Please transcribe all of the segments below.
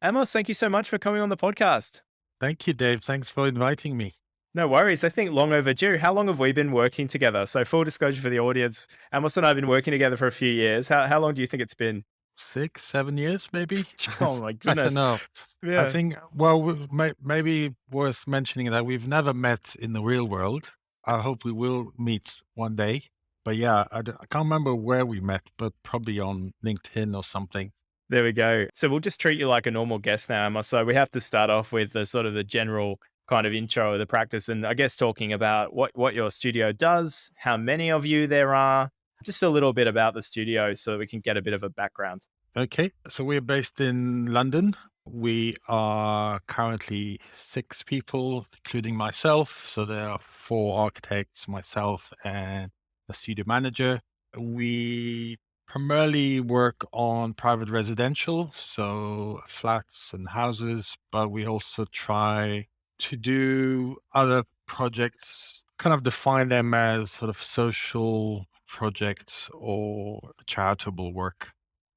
Amos, thank you so much for coming on the podcast. Thank you, Dave. Thanks for inviting me. No worries. I think long overdue. How long have we been working together? So, full disclosure for the audience, Amos and I have been working together for a few years. How long do you think it's been? 6, 7 years, maybe? Oh my I don't goodness. know. I Yeah. think, well, maybe worth mentioning that we've never met in the real world. I hope we will meet one day. But yeah, I can't remember where we met, but probably on LinkedIn or something. There we go. So, we'll just treat you like a normal guest now, Amos. So, we have to start off with the sort of the general kind of intro of the practice and I guess talking about what your studio does, how many of you there are, just a little bit about the studio so that we can get a bit of a background. Okay, so we're based in London. We are currently 6 people, including myself. So there are 4 architects, myself, and a studio manager. We primarily work on private residential, so flats and houses, but we also try to do other projects, kind of define them as sort of social projects or charitable work.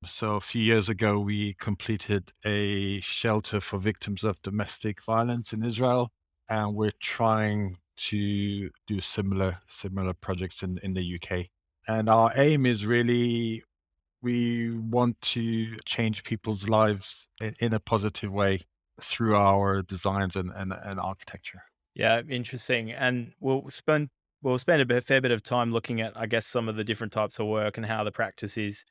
So a few years ago, we completed a shelter for victims of domestic violence in Israel, and we're trying to do similar projects in the UK. And our aim is really we want to change people's lives in a positive way through our designs and architecture. Yeah, interesting. And we'll spend fair bit of time looking at, I guess, some of the different types of work and how the practice is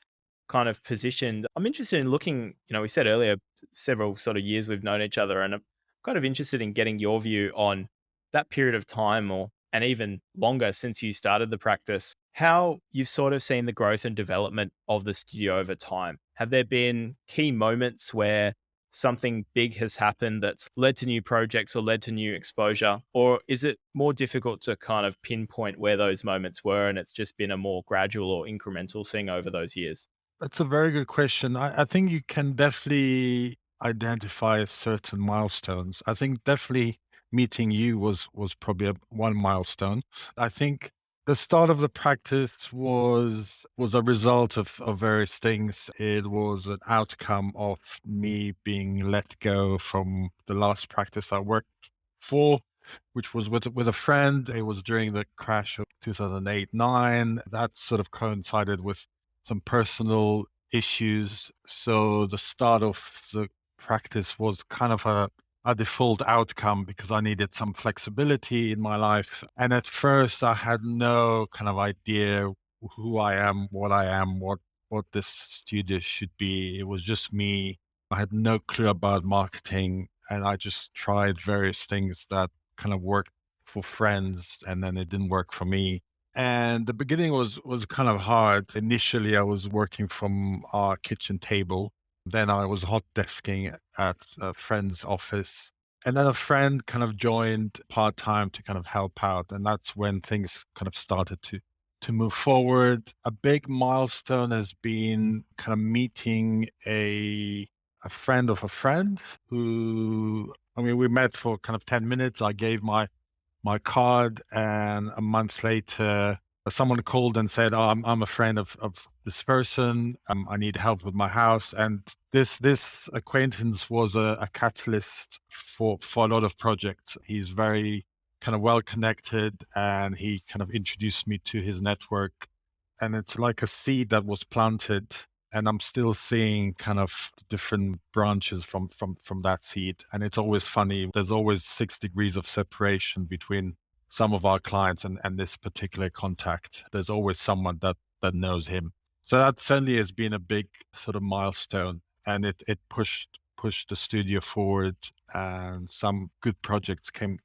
kind of positioned. I'm interested in looking, we said earlier, several sort of years we've known each other, and I'm kind of interested in getting your view on that period of time or and even longer since you started the practice, how you've sort of seen the growth and development of the studio over time. Have there been key moments where something big has happened that's led to new projects or led to new exposure? Or is it more difficult to kind of pinpoint where those moments were and it's just been a more gradual or incremental thing over those years? That's a very good question. I think you can definitely identify certain milestones. I think definitely meeting you was probably one milestone. I think the start of the practice was a result of various things. It was an outcome of me being let go from the last practice I worked for, which was with a friend. It was during the crash of 2008-9. That sort of coincided with some personal issues. So the start of the practice was kind of a default outcome because I needed some flexibility in my life. And at first, I had no kind of idea who I am, what this studio should be. It was just me. I had no clue about marketing, and I just tried various things that kind of worked for friends, and then it didn't work for me. And the beginning was kind of hard. Initially, I was working from our kitchen table. Then I was hot desking at a friend's office. And then a friend kind of joined part time to kind of help out. And that's when things kind of started to move forward. A big milestone has been kind of meeting a friend of a friend who, I mean, we met for kind of 10 minutes. I gave my card, and a month later, someone called and said, "Oh, I'm a friend of this person. I need help with my house." And this acquaintance was a catalyst for a lot of projects. He's very kind of well connected, and he kind of introduced me to his network. And it's like a seed that was planted, and I'm still seeing kind of different branches from that seed. And it's always funny. There's always 6 degrees of separation between some of our clients and this particular contact. There's always someone that knows him. So that certainly has been a big sort of milestone, and it pushed the studio forward, and some good projects came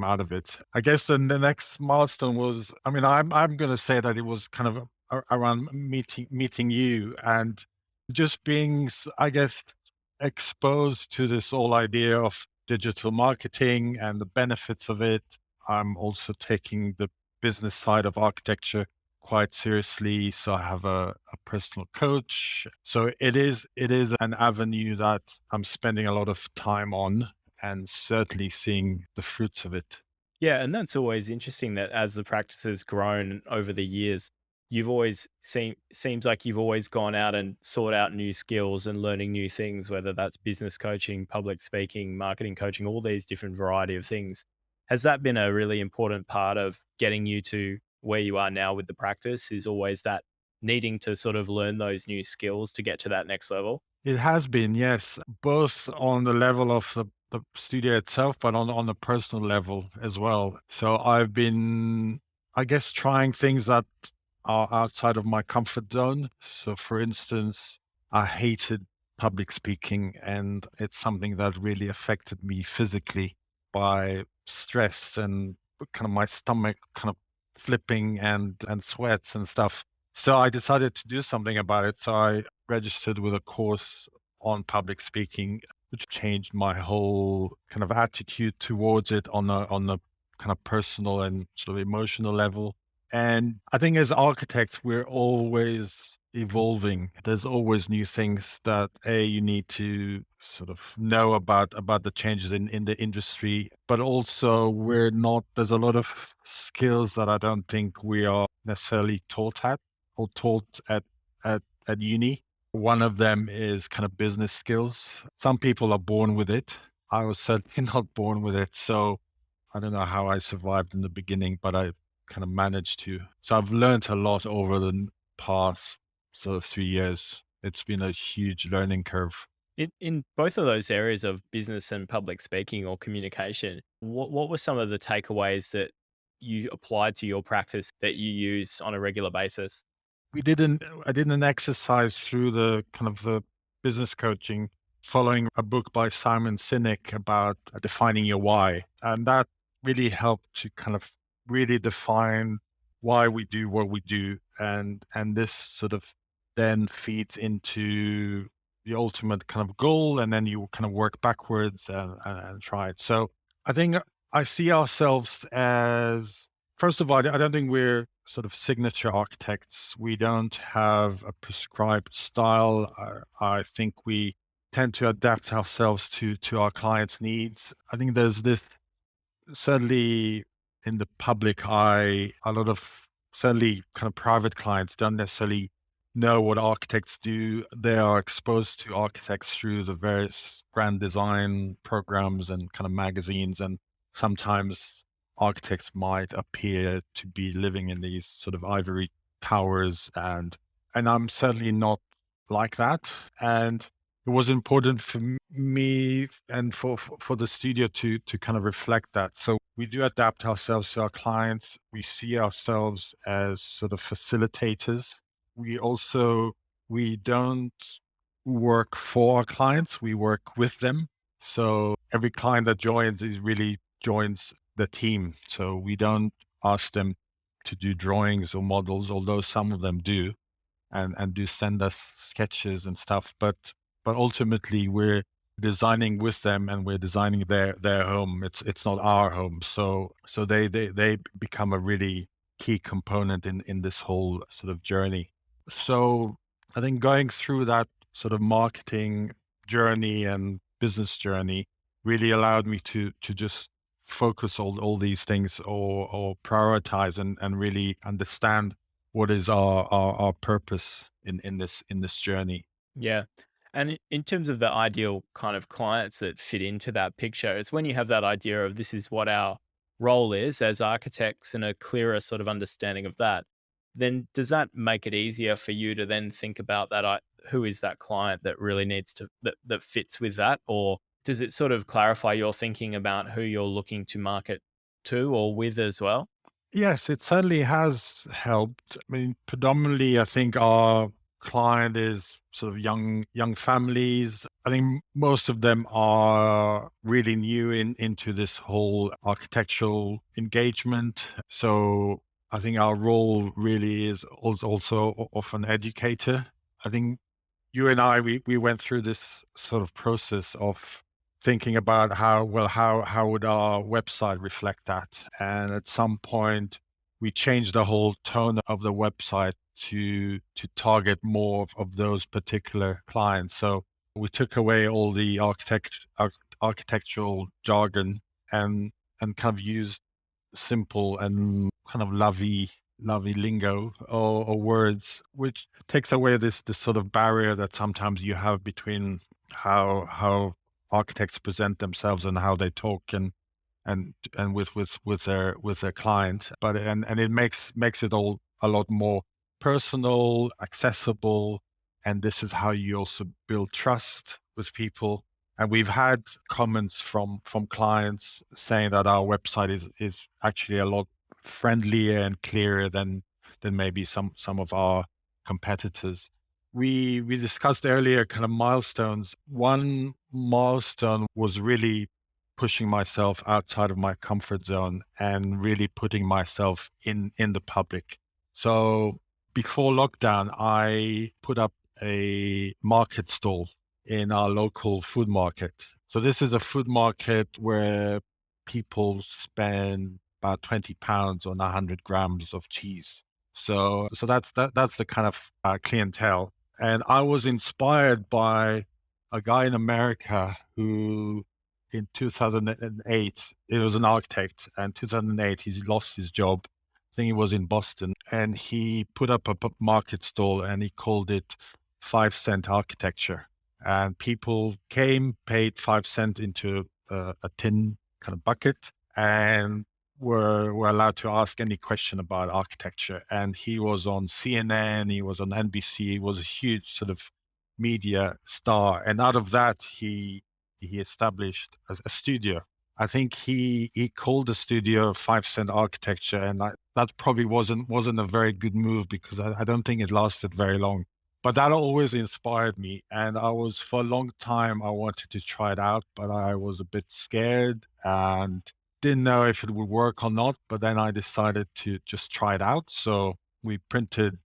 out of it. I guess then the next milestone was, I mean, I'm going to say that it was kind of around meeting you and just being, I guess, exposed to this whole idea of digital marketing and the benefits of it. I'm also taking the business side of architecture quite seriously. So I have a personal coach. So it is an avenue that I'm spending a lot of time on and certainly seeing the fruits of it. Yeah, and that's always interesting that as the practice has grown over the years, you've always seems like you've always gone out and sought out new skills and learning new things, whether that's business coaching, public speaking, marketing coaching, all these different variety of things. Has that been a really important part of getting you to where you are now with the practice? Is always that needing to sort of learn those new skills to get to that next level? It has been, yes, both on the level of the studio itself, but on a personal level as well. So I've been, I guess, trying things that are outside of my comfort zone. So, for instance, I hated public speaking, and it's something that really affected me physically by stress and kind of my stomach kind of flipping and sweats and stuff. So I decided to do something about it. So I registered with a course on public speaking, which changed my whole kind of attitude towards it on a kind of personal and sort of emotional level. And I think as architects, we're always evolving. There's always new things that you need to sort of know about the changes in the industry, but also we're not. There's a lot of skills that I don't think we are necessarily taught at or taught at uni. One of them is kind of business skills. Some people are born with it. I was certainly not born with it, so I don't know how I survived in the beginning, but I kind of managed to. So I've learned a lot over the past sort of 3 years. It's been a huge learning curve. In both of those areas of business and public speaking or communication, what were some of the takeaways that you applied to your practice that you use on a regular basis? I did an exercise through the kind of the business coaching, following a book by Simon Sinek about defining your why. And that really helped to kind of really define why we do what we do. And this sort of then feeds into the ultimate kind of goal. And then you kind of work backwards and try it. So I think I see ourselves as, first of all, I don't think we're sort of signature architects. We don't have a prescribed style. I think we tend to adapt ourselves to our clients' needs. I think there's this, certainly in the public eye, a lot of certainly kind of private clients don't necessarily know what architects do. They are exposed to architects through the various grand design programs and kind of magazines. And sometimes architects might appear to be living in these sort of ivory towers. And I'm certainly not like that. And it was important for me and for the studio to kind of reflect that. So we do adapt ourselves to our clients. We see ourselves as sort of facilitators. We also we don't work for our clients. We work with them. So every client that joins is really joins the team. So we don't ask them to do drawings or models, although some of them do and do send us sketches and stuff. But ultimately we're designing with them and we're designing their home. It's not our home. So they become a really key component in this whole sort of journey. So I think going through that sort of marketing journey and business journey really allowed me to just focus all these things or prioritize and really understand what is our purpose in this journey. Yeah. And in terms of the ideal kind of clients that fit into that picture, it's when you have that idea of this is what our role is as architects and a clearer sort of understanding of that, then does that make it easier for you to then think about that? Who is that client that really needs to, that fits with that? Or does it sort of clarify your thinking about who you're looking to market to or with as well? Yes, it certainly has helped. I mean, predominantly, I think our client is sort of young families. I think most of them are really new into this whole architectural engagement. So I think our role really is also of an educator. I think you and I, we went through this sort of process of thinking about how would our website reflect that, and at some point we changed the whole tone of the website to target more of those particular clients. So we took away all the architectural jargon and kind of used simple and kind of lovey lovely lingo or words, which takes away this sort of barrier that sometimes you have between how architects present themselves and how they talk and with their client. But and it makes it all a lot more personal, accessible, and this is how you also build trust with people. And we've had comments from clients saying that our website is actually a lot friendlier and clearer than maybe some of our competitors. We discussed earlier kind of milestones. One milestone was really pushing myself outside of my comfort zone and really putting myself in the public. So before lockdown, I put up a market stall in our local food market. So this is a food market where people spend about £20 on 100 grams of cheese. So that's the kind of clientele. And I was inspired by a guy in America who in 2008, he was an architect, and 2008 he lost his job. I think he was in Boston, and he put up a market stall and he called it 5 cent architecture. And people came, paid 5 cent into a tin kind of bucket, and were allowed to ask any question about architecture. And he was on CNN, he was on NBC, he was a huge sort of media star. And out of that, he established a studio. I think he called the studio 5 cent architecture, and that probably wasn't a very good move because I don't think it lasted very long. But that always inspired me, and I was for a long time I wanted to try it out, but I was a bit scared and didn't know if it would work or not. But then I decided to just try it out. So we printed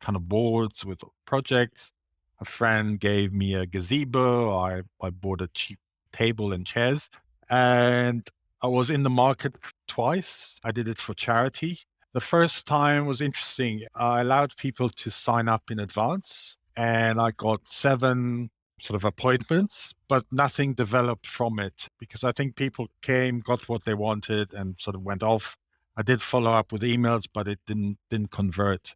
kind of boards with projects. A friend gave me a gazebo. I bought a cheap table and chairs. And I was in the market twice. I did it for charity. The first time was interesting. I allowed people to sign up in advance, and I got 7 sort of appointments, but nothing developed from it because I think people came, got what they wanted, and sort of went off. I did follow up with emails, but it didn't convert.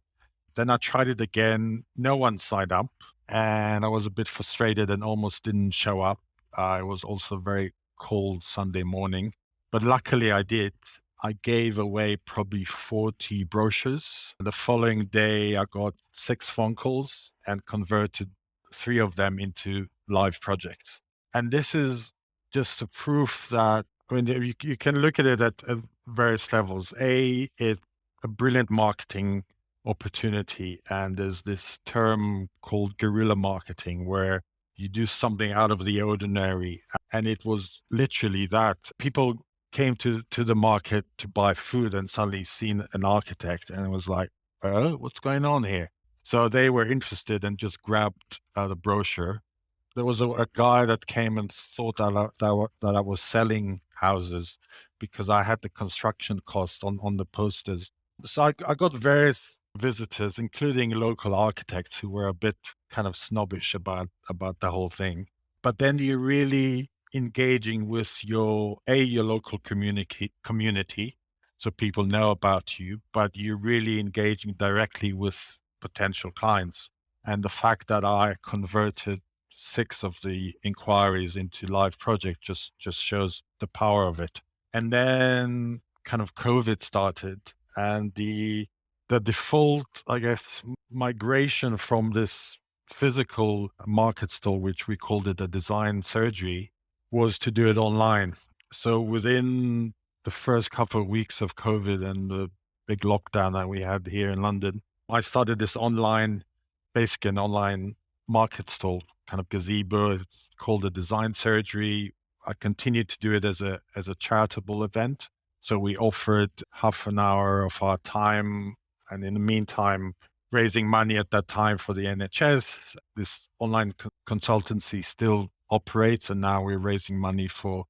Then I tried it again. No one signed up, and I was a bit frustrated and almost didn't show up. It was also very cold Sunday morning, but luckily I did. I gave away probably 40 brochures. The following day, I got 6 phone calls and converted 3 of them into live projects. And this is just a proof that, I mean, you can look at it at various levels. It's a brilliant marketing opportunity. And there's this term called guerrilla marketing where you do something out of the ordinary. And it was literally that. People came to the market to buy food and suddenly seen an architect and it was like, oh, what's going on here? So they were interested and just grabbed the brochure. There was a guy that came and thought that I was selling houses because I had the construction cost on the posters. So I got various visitors, including local architects who were a bit kind of snobbish about the whole thing. But then you're really engaging with your local community, so people know about you, but you're really engaging directly with potential clients. And the fact that I converted 6 of the inquiries into live project just shows the power of it. And then kind of COVID started, and the default, I guess, migration from this physical market store, which we called it a design surgery, was to do it online. So within the first couple of weeks of COVID and the big lockdown that we had here in London, I started this basically an online market stall, kind of gazebo. It's called a design surgery. I continued to do it as a charitable event. So we offered half an hour of our time, and in the meantime, raising money at that time for the NHS. This online consultancy still operates, and now we're raising money for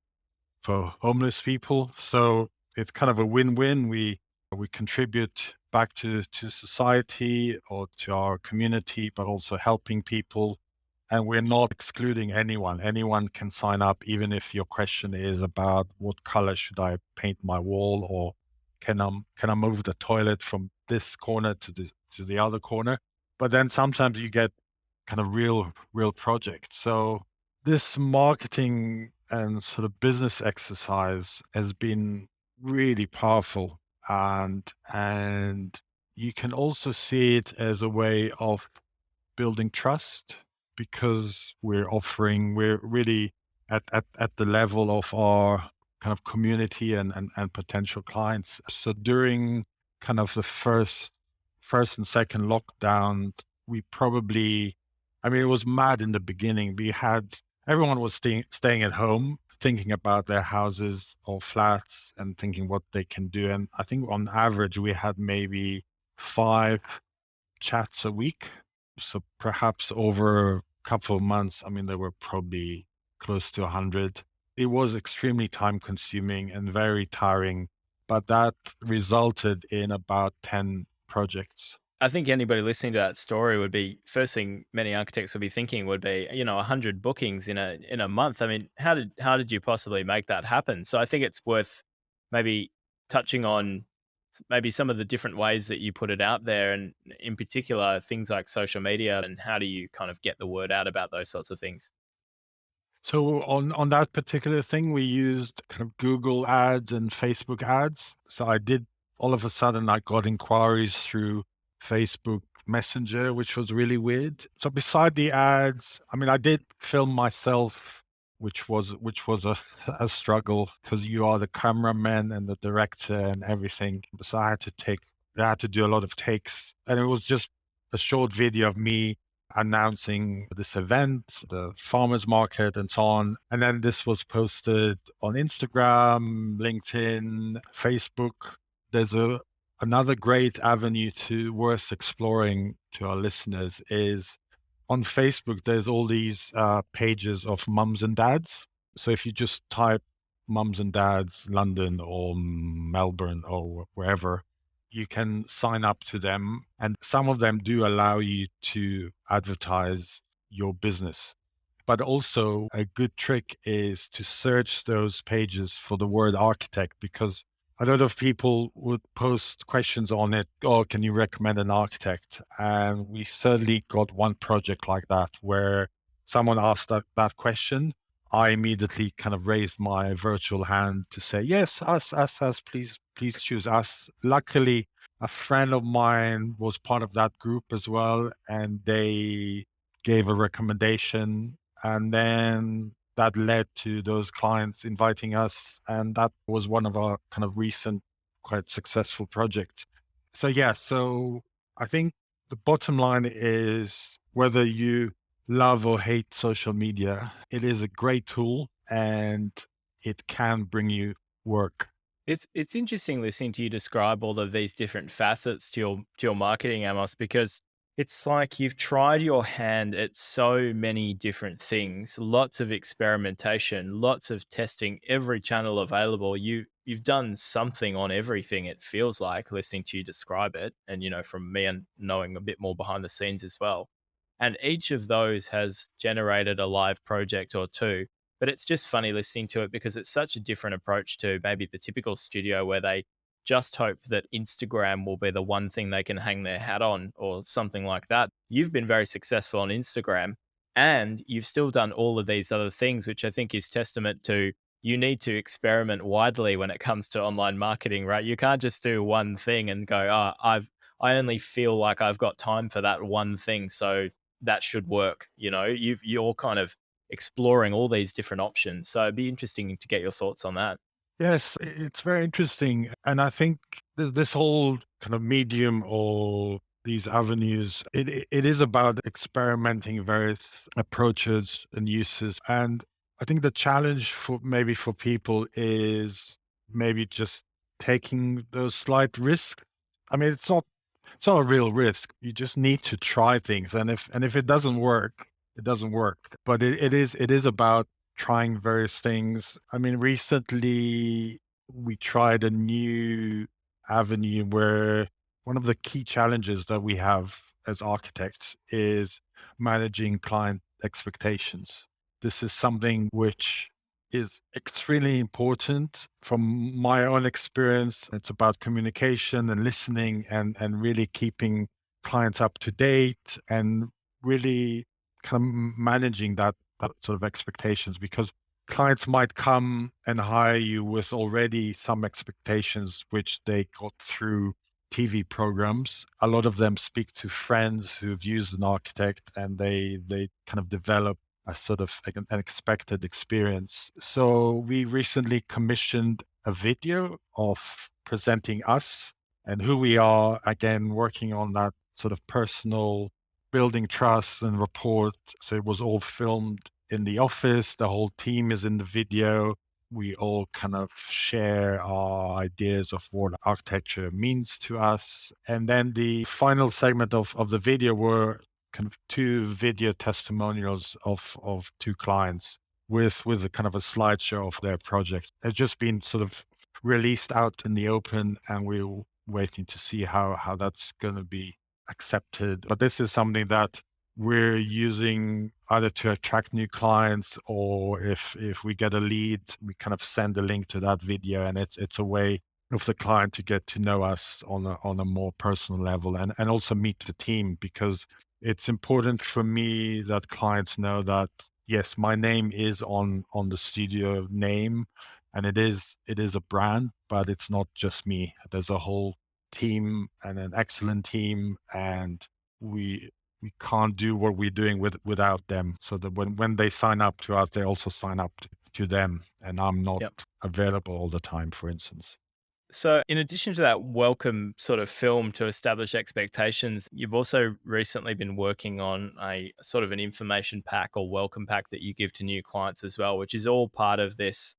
homeless people. So it's kind of a win-win. We contribute back to society or to our community, but also helping people. And we're not excluding anyone. Anyone can sign up, even if your question is about what color should I paint my wall, or can I move the toilet from this corner to the other corner. But then sometimes you get kind of real projects. So this marketing and sort of business exercise has been really powerful, and you can also see it as a way of building trust because we're really at the level of our kind of community and potential clients. So during kind of the first and second lockdown, we probably, I mean, it was mad in the beginning. We had everyone was staying at home, thinking about their houses or flats and thinking what they can do. And I think on average we had maybe 5 chats a week. So perhaps over a couple of months, I mean, there were probably close to 100. It was extremely time consuming and very tiring, but that resulted in about 10 projects. I think anybody listening to that story would be first thing many architects would be thinking would be, 100 bookings in a month. I mean, how did you possibly make that happen? So I think it's worth maybe touching on maybe some of the different ways that you put it out there, and in particular things like social media, and how do you kind of get the word out about those sorts of things? So on that particular thing, we used kind of Google ads and Facebook ads. So I did all of a sudden I got inquiries through Facebook Messenger, which was really weird. So beside the ads, I mean, I did film myself, which was a struggle because you are the cameraman and the director and everything. So I had to do a lot of takes, and it was just a short video of me announcing this event, the farmers market, and so on. And then this was posted on Instagram, LinkedIn, Facebook. There's another great avenue to worth exploring to our listeners is on Facebook. There's all these pages of mums and dads. So if you just type mums and dads London or Melbourne or wherever, you can sign up to them, and some of them do allow you to advertise your business. But also, a good trick is to search those pages for the word architect, because a lot of people would post questions on it. Oh, can you recommend an architect? And we certainly got one project like that where someone asked that question. I immediately kind of raised my virtual hand to say, yes, us, please choose us. Luckily, a friend of mine was part of that group as well, and they gave a recommendation. And then that led to those clients inviting us. And that was one of our kind of recent, quite successful projects. So, yeah, so I think the bottom line is whether you love or hate social media, it is a great tool and it can bring you work. It's interesting listening to you describe all of these different facets to your marketing, Amos, because it's like you've tried your hand at so many different things, lots of experimentation, lots of testing, every channel available. You've done something on everything, it feels like, listening to you describe it. And from me and knowing a bit more behind the scenes as well. And each of those has generated a live project or two, but it's just funny listening to it because it's such a different approach to maybe the typical studio where they just hope that Instagram will be the one thing they can hang their hat on or something like that. You've been very successful on Instagram, and you've still done all of these other things, which I think is testament to you need to experiment widely when it comes to online marketing, right? You can't just do one thing and go, "Oh, I only feel like I've got time for that one thing, so that should work." You're kind of exploring all these different options. So it'd be interesting to get your thoughts on that. Yes, it's very interesting. And I think this whole kind of medium or these avenues, it is about experimenting various approaches and uses. And I think the challenge for maybe for people is maybe just taking those slight risks. I mean, it's not a real risk. You just need to try things. And if it doesn't work, it doesn't work. But it is about trying various things. I mean, recently we tried a new avenue where one of the key challenges that we have as architects is managing client expectations. This is something which is extremely important. From my own experience, it's about communication and listening and really keeping clients up to date and really kind of managing that sort of expectations, because clients might come and hire you with already some expectations which they got through TV programs. A lot of them speak to friends who've used an architect and they kind of develop a sort of like an unexpected experience. So we recently commissioned a video of presenting us and who we are, again, working on that sort of personal building trust and rapport. So it was all filmed in the office. The whole team is in the video. We all kind of share our ideas of what architecture means to us. And then the final segment of the video were kind of two video testimonials of two clients with a kind of a slideshow of their project. It's just been sort of released out in the open, and we're waiting to see how that's going to be accepted. But this is something that we're using either to attract new clients, or if we get a lead, we kind of send a link to that video, and it's a way of the client to get to know us on a more personal level, and also meet the team, because it's important for me that clients know that yes, my name is on the studio name, and it is a brand, but it's not just me. There's a whole team and an excellent team, and we we can't do what we're doing without them. So that when they sign up to us, they also sign up to them, and I'm not Yep. available all the time, for instance. So, in addition to that welcome sort of film to establish expectations, you've also recently been working on a sort of an information pack or welcome pack that you give to new clients as well, which is all part of this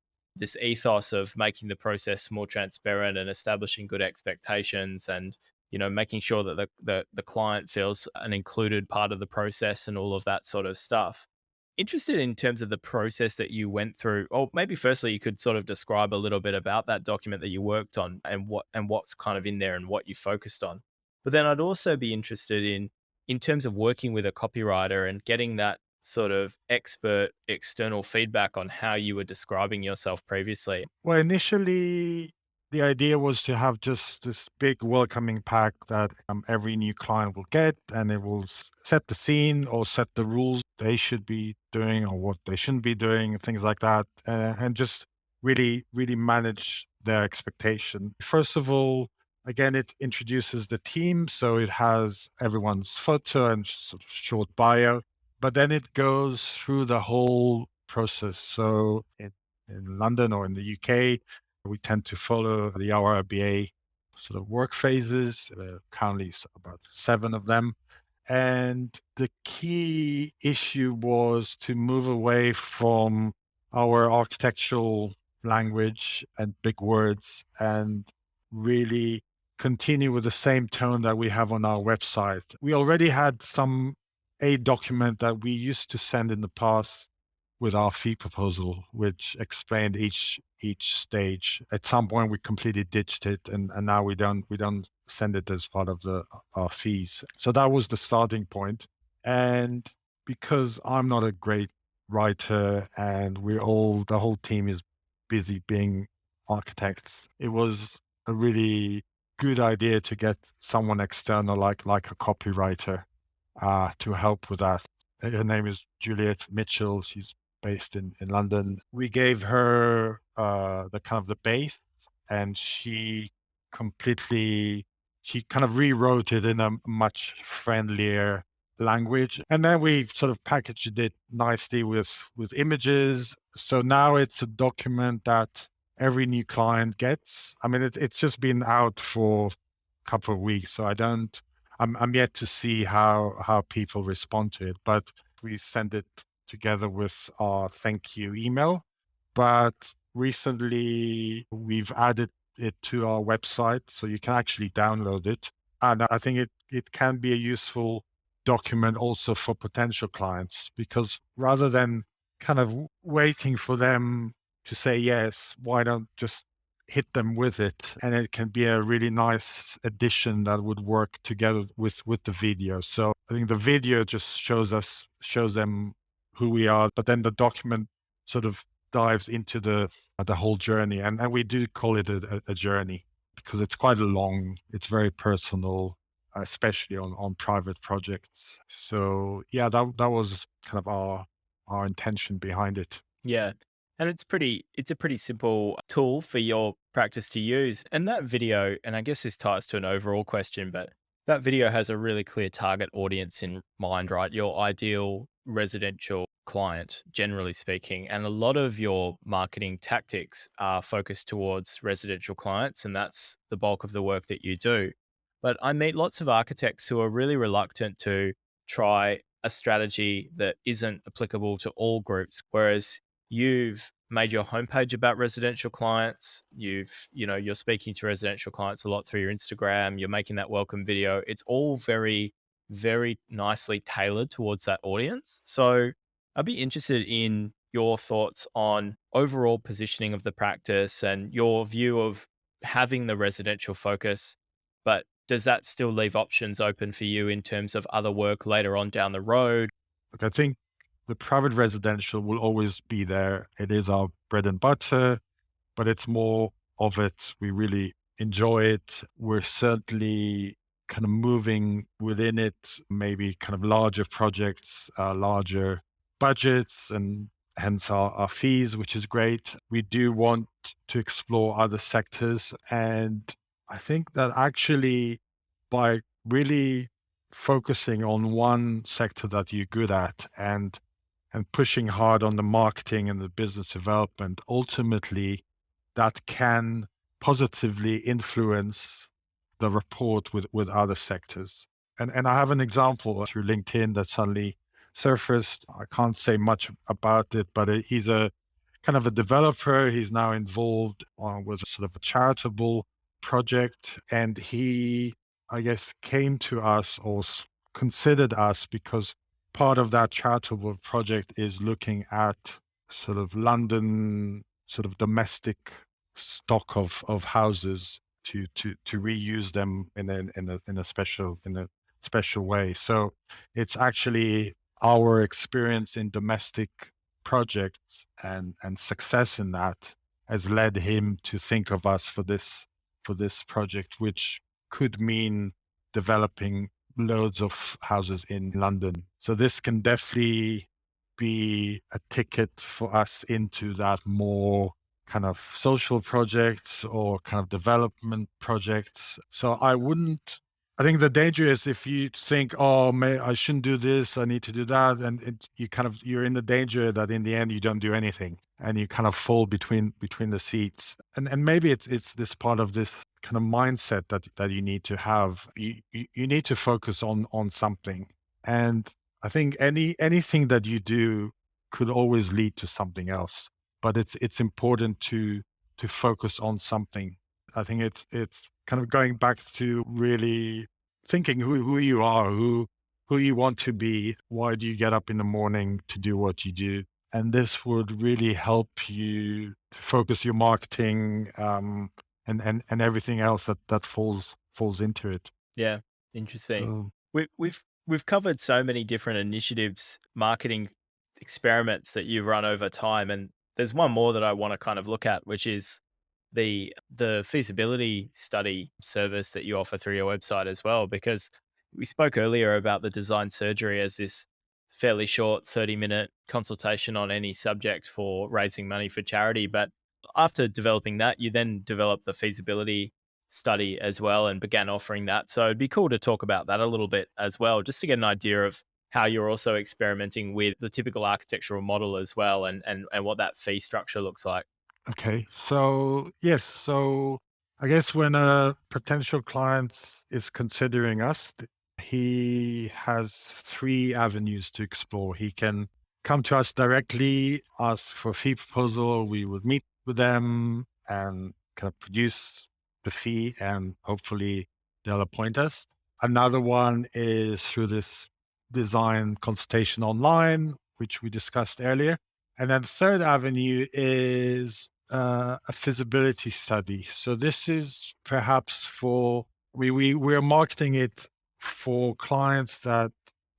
ethos of making the process more transparent and establishing good expectations, and making sure that the client feels an included part of the process and all of that sort of stuff. Interested in terms of the process that you went through, or maybe firstly you could sort of describe a little bit about that document that you worked on and what's kind of in there and what you focused on. But then I'd also be interested in terms of working with a copywriter and getting that sort of expert external feedback on how you were describing yourself previously. Well, initially, the idea was to have just this big welcoming pack that every new client will get, and it will set the scene or set the rules they should be doing or what they shouldn't be doing, things like that, and just really, really manage their expectation. First of all, again, it introduces the team, so it has everyone's photo and sort of short bio, but then it goes through the whole process. So in London or in the UK, we tend to follow the RIBA sort of work phases. Currently, about 7 of them. And the key issue was to move away from our architectural language and big words and really continue with the same tone that we have on our website. We already had a document that we used to send in the past with our fee proposal, which explained each stage. At some point, we completely ditched it, and now we don't send it as part of our fees. So that was the starting point. And because I'm not a great writer, and the whole team is busy being architects, it was a really good idea to get someone external, like a copywriter, to help with that. Her name is Juliet Mitchell. She's based in London. We gave her the kind of the base, and completely she kind of rewrote it in a much friendlier language, and then we sort of packaged it nicely with images. So now it's a document that every new client gets. I mean, it's just been out for a couple of weeks, so I'm yet to see how people respond to it, but we send it together with our thank you email. But recently, we've added it to our website, so you can actually download it. And I think it can be a useful document also for potential clients, because rather than kind of waiting for them to say yes, why don't just hit them with it, and it can be a really nice addition that would work together with the video. So I think the video just shows them who we are, but then the document sort of dives into the whole journey, and we do call it a journey because it's quite a long. It's very personal, especially on private projects. So yeah, that was kind of our intention behind it. Yeah. And it's a pretty simple tool for your practice to use. And that video, and I guess this ties to an overall question, but that video has a really clear target audience in mind, right? Your ideal residential client, generally speaking. And a lot of your marketing tactics are focused towards residential clients, and that's the bulk of the work that you do. But I meet lots of architects who are really reluctant to try a strategy that isn't applicable to all groups. Whereas you've made your homepage about residential clients. You're speaking to residential clients a lot through your Instagram. You're making that welcome video. It's all very, very nicely tailored towards that audience. So I'd be interested in your thoughts on overall positioning of the practice and your view of having the residential focus. But does that still leave options open for you in terms of other work later on down the road? Like, I think the private residential will always be there. It is our bread and butter, but it's more of it. We really enjoy it. We're certainly kind of moving within it, maybe kind of larger projects, larger budgets, and hence our fees, which is great. We do want to explore other sectors. And I think that actually, by really focusing on one sector that you're good at and pushing hard on the marketing and the business development, ultimately that can positively influence the report with other sectors. And I have an example through LinkedIn that suddenly surfaced. I can't say much about it, but he's a kind of a developer. He's now involved with sort of a charitable project, and he, I guess, came to us or considered us because part of that charitable project is looking at sort of London, sort of domestic stock of houses to reuse them in a special way. So it's actually our experience in domestic projects and success in that has led him to think of us for this project, which could mean developing loads of houses in London. So this can definitely be a ticket for us into that more kind of social projects or kind of development projects. So I think the danger is if you think, oh, I shouldn't do this, I need to do that. And you're in the danger that in the end you don't do anything and you kind of fall between the seats. And maybe it's this part of this kind of mindset that you need to have. You need to focus on something. And I think anything that you do could always lead to something else, but it's important to focus on something. I think it's kind of going back to really thinking who you are, who you want to be, why do you get up in the morning to do what you do, and this would really help you focus your marketing, and everything else that falls into it. Yeah, interesting. So We've covered so many different initiatives, marketing experiments that you've run over time, and there's one more that I want to kind of look at, which is the feasibility study service that you offer through your website as well. Because we spoke earlier about the design surgery as this fairly short 30-minute consultation on any subject for raising money for charity, but after developing that, you then developed the feasibility study as well and began offering that. So it'd be cool to talk about that a little bit as well, just to get an idea of how you're also experimenting with the typical architectural model as well, and what that fee structure looks like. okay. So, yes. So, I guess when a potential client is considering us, he has three avenues to explore. He can come to us directly, ask for a fee proposal. We would meet with them and kind of produce the fee, and hopefully they'll appoint us. Another one is through this design consultation online, which we discussed earlier. And then third avenue is a feasibility study. So this is perhaps for we're marketing it for clients that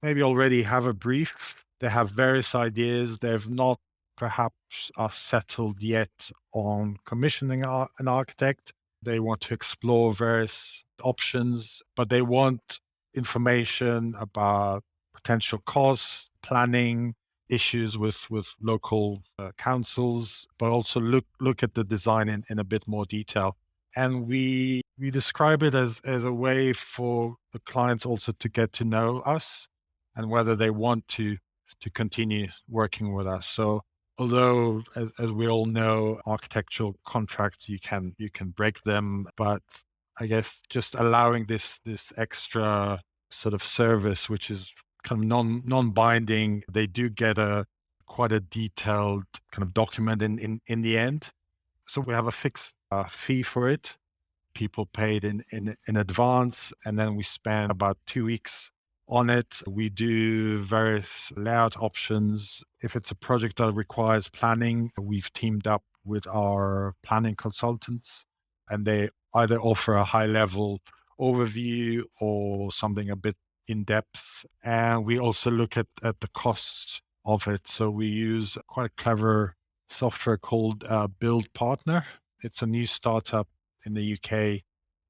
maybe already have a brief. They have various ideas. They've not perhaps are settled yet on commissioning an architect. They want to explore various options, but they want information about potential costs, planning, issues with local councils, but also look at the design in a bit more detail. And we describe it as a way for the clients also to get to know us and whether they want to continue working with us. So although as we all know, architectural contracts you can break them, but I guess just allowing this extra sort of service, which is kind of non-binding, they do get a quite a detailed kind of document in the end. So we have a fixed fee for it. People paid in advance, and then we spend about 2 weeks on it. We do various layout options. If it's a project that requires planning, we've teamed up with our planning consultants, and they either offer a high level overview or something a bit in depth. And we also look at the costs of it. So we use quite a clever software called Build Partner. It's a new startup in the UK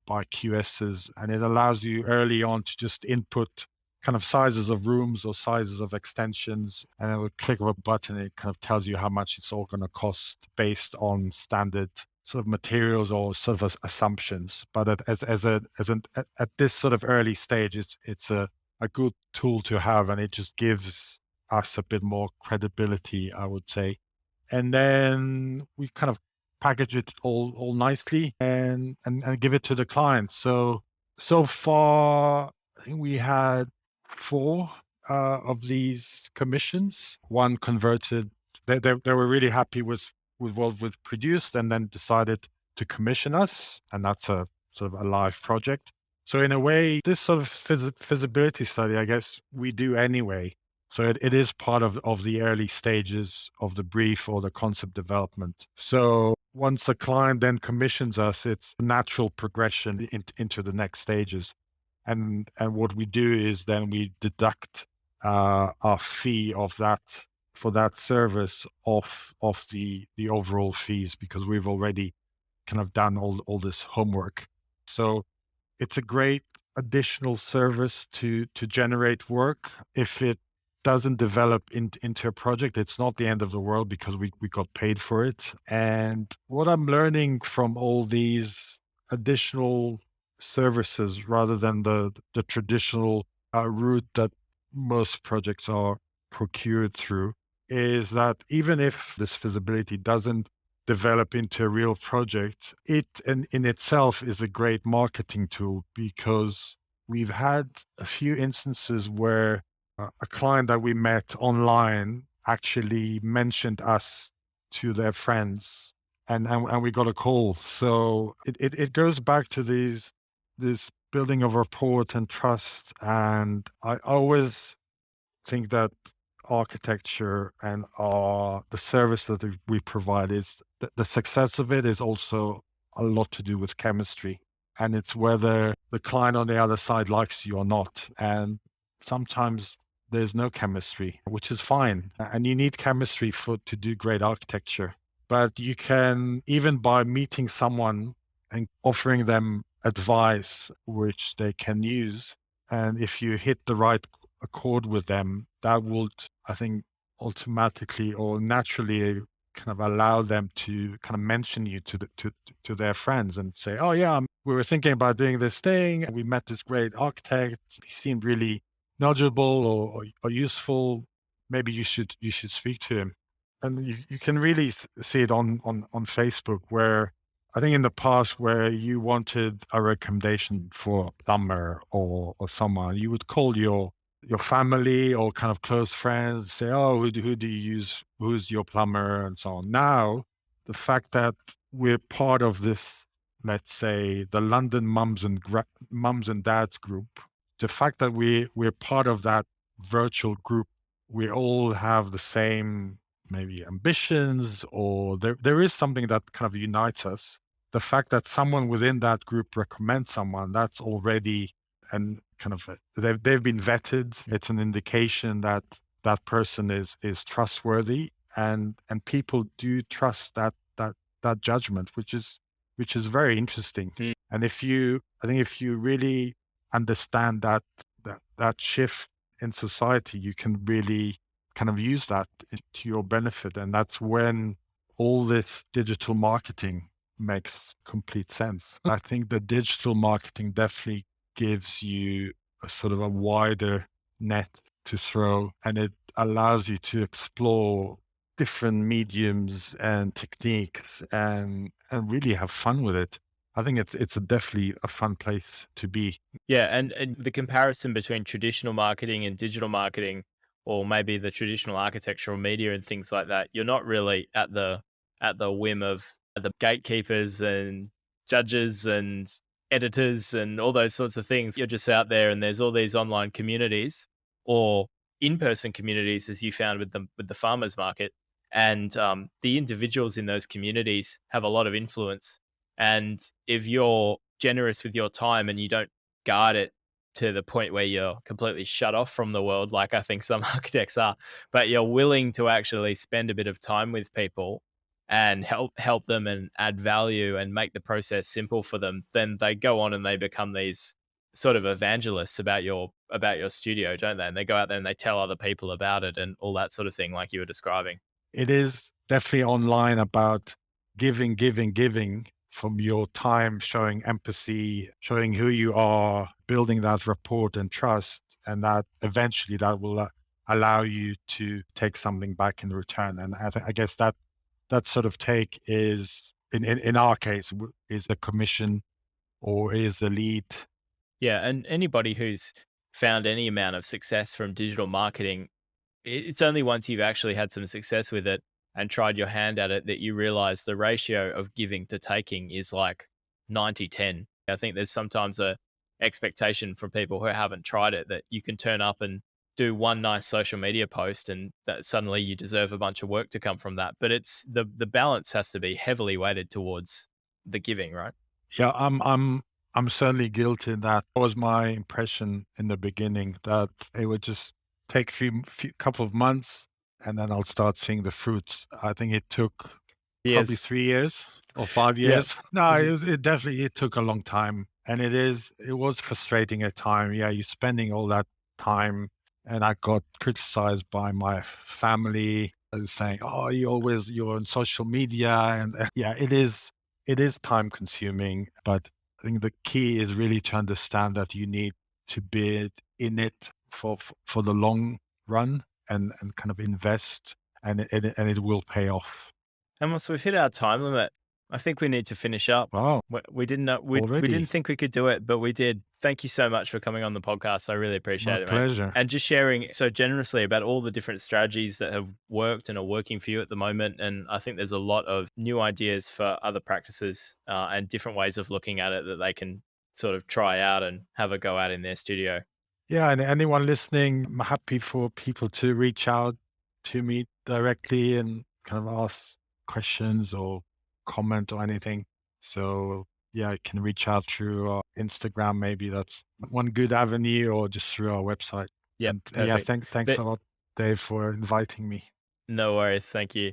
by QSs, and it allows you early on to just input kind of sizes of rooms or sizes of extensions, and then with a click of a button, it kind of tells you how much it's all going to cost based on standard sort of materials or sort of assumptions. But at this sort of early stage, it's a good tool to have, and it just gives us a bit more credibility, I would say. And then we kind of package it all nicely and give it to the client. So far, I think we had four of these commissions. One converted. They were really happy with what was produced, and then decided to commission us, and that's a sort of a live project. So in a way, this sort of feasibility study, I guess, we do anyway. So it is part of the early stages of the brief or the concept development. So once a client then commissions us, it's a natural progression into the next stages. And what we do is then we deduct our fee of that for that service off the overall fees, because we've already kind of done all this homework. So it's a great additional service to generate work. If it doesn't develop into a project, it's not the end of the world because we got paid for it. And what I'm learning from all these additional services, rather than the traditional route that most projects are procured through, is that even if this feasibility doesn't develop into a real project, it in itself is a great marketing tool, because we've had a few instances where a client that we met online actually mentioned us to their friends, and we got a call. So it goes back to this building of rapport and trust. And I always think that architecture and the service that we provide is the success of it is also a lot to do with chemistry, and it's whether the client on the other side likes you or not. And sometimes there's no chemistry, which is fine, and you need chemistry for to do great architecture. But you can, even by meeting someone and offering them advice which they can use, and if you hit the right accord with them, that would, I think, automatically or naturally kind of allow them to kind of mention you to their friends and say, "Oh yeah, we were thinking about doing this thing. We met this great architect. He seemed really knowledgeable or useful. Maybe you should speak to him." And you can really see it on Facebook, where I think in the past, where you wanted a recommendation for a plumber or someone, you would call your family or kind of close friends, say, "Oh, who do you use? Who's your plumber?" and so on. Now, the fact that we're part of this, let's say, the London mums and dads group, the fact that we're part of that virtual group, we all have the same maybe ambitions, or there is something that kind of unites us. The fact that someone within that group recommends someone, that's already, and kind of they've been vetted. It's an indication that that person is trustworthy. and people do trust that judgment, which is very interesting. Mm. And I think if you really understand that shift in society, you can really kind of use that to your benefit, and that's when all this digital marketing makes complete sense. I think the digital marketing definitely gives you a sort of a wider net to throw, and it allows you to explore different mediums and techniques and really have fun with it. I think it's definitely a fun place to be. Yeah, and the comparison between traditional marketing and digital marketing, or maybe the traditional architectural media and things like that, you're not really at the whim of the gatekeepers and judges and editors and all those sorts of things. You're just out there, and there's all these online communities or in-person communities, as you found with the farmers market, and the individuals in those communities have a lot of influence. And if you're generous with your time and you don't guard it to the point where you're completely shut off from the world, like I think some architects are, but you're willing to actually spend a bit of time with people and help them and add value and make the process simple for them, then they go on and they become these sort of evangelists about your studio, don't they? And they go out there and they tell other people about it and all that sort of thing, like you were describing. It is definitely online about giving, giving, giving from your time, showing empathy, showing who you are, building that rapport and trust, and that eventually that will allow you to take something back in return. And I guess that sort of take is in our case is the commission or is the lead. Yeah, and anybody who's found any amount of success from digital marketing, it's only once you've actually had some success with it and tried your hand at it that you realize the ratio of giving to taking is like 90-10. I think there's sometimes a expectation from people who haven't tried it that you can turn up and do one nice social media post and that suddenly you deserve a bunch of work to come from that. But it's the balance has to be heavily weighted towards the giving, right? Yeah, I'm certainly guilty. That was my impression in the beginning, that it would just take few couple of months and then I'll start seeing the fruits. I think it took probably Yes. 3 years or 5 Yeah. years. No, it definitely it took a long time, and it was frustrating at time. Yeah, you're spending all that time, and I got criticized by my family saying, "Oh, you're on social media," and yeah, it is time consuming, but I think the key is really to understand that you need to be in it for the long run and kind of invest, and it will pay off. Amos, we've hit our time limit. I think we need to finish up. Wow, We didn't know we already. didn't think we could do it, but we did. Thank you so much for coming on the podcast. I really My appreciate it, mate. pleasure. And just sharing so generously about all the different strategies that have worked and are working for you at the moment. And I think there's a lot of new ideas for other practices and different ways of looking at it that they can sort of try out and have a go at in their studio. Yeah, and anyone listening, I'm happy for people to reach out to me directly and kind of ask questions or comment or anything. So yeah, you can reach out through Instagram. Maybe that's one good avenue, or just through our website. Yep, And yeah, perfect. thanks But a lot, Dave, for inviting me. no worries. Thank you.